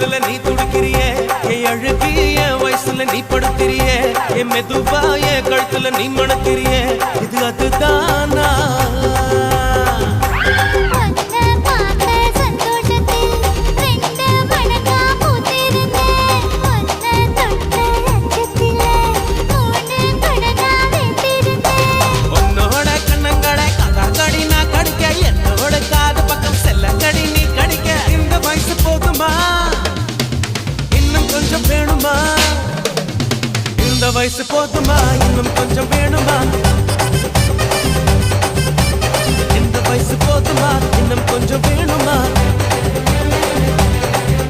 குளிரல நீ துடிக்கிறியே என் அழுகி என் வயசுல நீ படுத்திரியே என் மெதுவா என் கழுத்துல நீ மணக்கிறியே இது அதுதானா இந்த வயசு போதுமா இன்னும் கொஞ்சம் வேணுமா இந்த வயசு போதுமா இன்னும் கொஞ்சம் வேணுமா